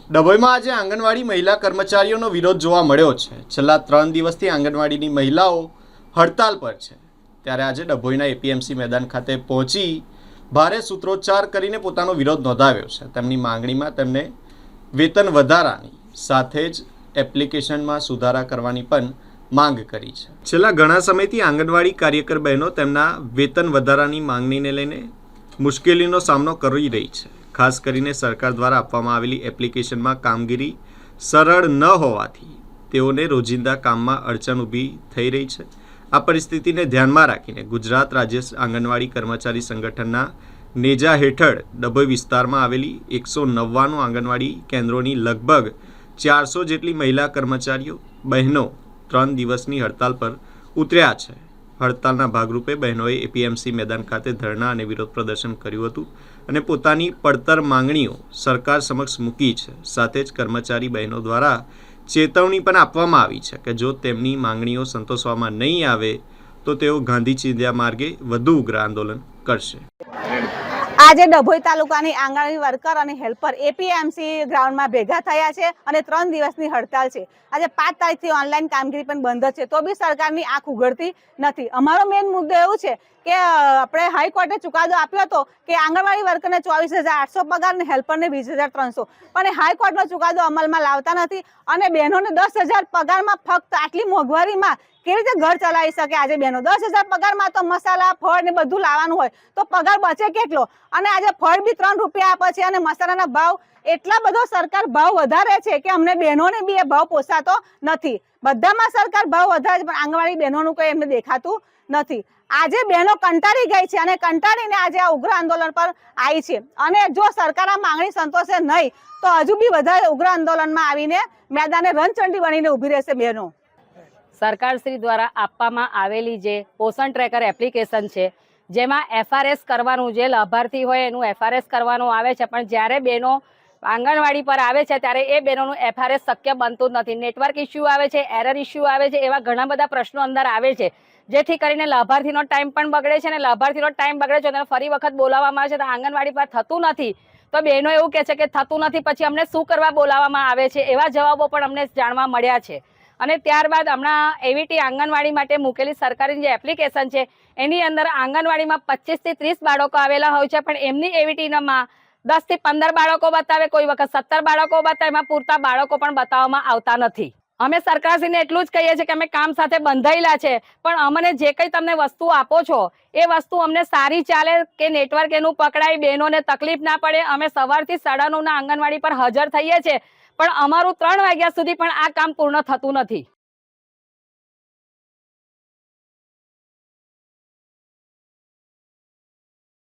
ડભોઈમાં આજે આંગણવાડી મહિલા કર્મચારીઓનો વિરોધ જોવા મળ્યો છે। છેલ્લા 3 દિવસથી આંગણવાડીની મહિલાઓ હડતાલ પર છે। ત્યારે આજે ડભોઈના એપીએમસી મેદાન ખાતે પહોંચી ભારે સૂત્રોચ્ચાર કરીને પોતાનો વિરોધ નોંધાવ્યો છે। તેમની માંગણીમાં તેમને વેતન વધારાની સાથે જ એપ્લિકેશનમાં સુધારા કરવાની પણ માંગ કરી છે। છેલ્લા ઘણા સમયથી આંગણવાડી કાર્યકર બહેનો તેમના વેતન વધારાની માંગણીને લઈને મુશ્કેલીનો સામનો કરી રહી છે। ખાસ કરીને સરકાર દ્વારા આપવામાં આવેલી એપ્લિકેશનમાં કામગીરી સરળ ન હોવાથી તેઓને રોજિંદા કામમાં અડચણ ઊભી થઈ રહી છે। આ પરિસ્થિતિને ધ્યાનમાં રાખીને ગુજરાત રાજ્ય આંગણવાડી કર્મચારી સંગઠનના નેજા હેઠળ ડભોઈ વિસ્તારમાં આવેલી 199 આંગણવાડી કેન્દ્રોની લગભગ 400 જેટલી મહિલા કર્મચારીઓ બહેનો 3 દિવસની હડતાલ પર ઉતર્યા છે। હડતાલના ભાગરૂપે બહેનોએ એપીએમસી મેદાન ખાતે ધરણા અને વિરોધ પ્રદર્શન કર્યું હતું અને પોતાની પડતર માંગણીઓ સરકાર સમક્ષ મૂકી છે। સાથે જ કર્મચારી બહેનો દ્વારા ચેતવણી પણ આપવામાં આવી છે કે જો તેમની માંગણીઓ સંતોષવામાં નહીં આવે તો તેઓ ગાંધી ચિંધ્યા માર્ગે વધુ ઉગ્ર આંદોલન કરશે। આજે ડભોઈ તાલુકાની આંગણવાડી વર્કર અને હેલ્પર એપીએમસી ગ્રાઉન્ડમાં ભેગા થયા છે અને 3 દિવસની હડતાલ છે। આજે 5 તારીખથી ઓનલાઈન કામગીરી પણ બંધ છે, તો બી સરકારની આંખ ઉઘડતી નથી। અમારો મેઇન મુદ્દો એવું છે કે આપણે હાઈકોર્ટે ચુકાદો આપ્યો હતો કે આંગણવાડી વર્કરને 24,800 પગાર અને હેલ્પરને 20,300, પણ હાઈકોર્ટનો ચુકાદો અમલમાં લાવતા નથી અને બહેનોને 10,000 પગારમાં ફક્ત આટલી મોંઘવારીમાં કેવી રીતે ઘર ચલાવી શકે? આજે બહેનો 10,000 પગારમાં તો મસાલા ફળ ને બધું લાવવાનું હોય તો પગાર બચે કેટલો? અને આજે ફળ બી 3 રૂપિયા આપે છે અને મસાલાના ભાવ એટલા બધો સરકાર ભાવ વધારે છે કે અમને બહેનોને બી એ ભાવ પોસાતો નથી। બધામાં સરકાર ભાવ વધારે છે પણ આંગણવાડી બહેનોનું કોઈ એમને દેખાતું નથી। આજે બહેનો કંટાળી ગઈ છે અને કંટાળીને આજે આ ઉગ્ર આંદોલન પર આવી છે અને જો સરકાર આ માંગણી સંતોષે નહીં તો હજુ બી વધારે ઉગ્ર આંદોલનમાં આવીને મેદાને રણચંડી બનીને ઊભી રહેશે બહેનો। સરકારશ્રી દ્વારા આપવામાં આવેલી જે પોષણ ટ્રેકર એપ્લિકેશન છે જેમાં એફઆરએસ કરવાનું, જે લાભાર્થી હોય એનું એફઆરએસ કરવાનું આવે છે, પણ જ્યારે બહેનો આંગણવાડી પર આવે છે ત્યારે એ બહેનોનું એફઆરએસ શક્ય બનતું નથી। નેટવર્ક ઇસ્યુ આવે છે, એરર ઇસ્યુ આવે છે, એવા ઘણા બધા પ્રશ્નો અંદર આવે છે જેથી કરીને લાભાર્થીનો ટાઈમ પણ બગડે છે અને લાભાર્થીનો ટાઈમ બગડે છે અને ફરી વખત બોલાવવામાં આવે છે તો આંગણવાડી પર થતું નથી તો બહેનો એવું કહે છે કે થતું નથી, પછી અમને શું કરવા બોલાવવામાં આવે છે? એવા જવાબો પણ અમને જાણવા મળ્યા છે। અને ત્યારબાદ હમણાં એવીટી આંગણવાડી માટે મૂકેલી સરકારી જે એપ્લિકેશન છે એની અંદર આંગણવાડીમાં 25 થી 30 બાળકો આવેલા હોય છે, પણ એમની એવીટીમાં 10 થી 15 બાળકો બતાવે, કોઈ વખત 17 બાળકો બતાવે, એમાં પૂરતા બાળકો પણ બતાવવામાં આવતા નથી। અમે સરકારશ્રીને એટલું જ કહીએ છીએ કે અમે કામ સાથે બંધાયેલા છે, પણ અમને જે કંઈ તમને વસ્તુ આપો છો એ વસ્તુ અમને સારી ચાલે કે નેટવર્ક એનું પકડાય, બહેનોને તકલીફ ના પડે। અમે સવારથી 9:30 આંગણવાડી પર હાજર થઈએ છીએ પણ અમારું 3 વાગ્યા સુધી પણ આ કામ પૂર્ણ થતું નથી।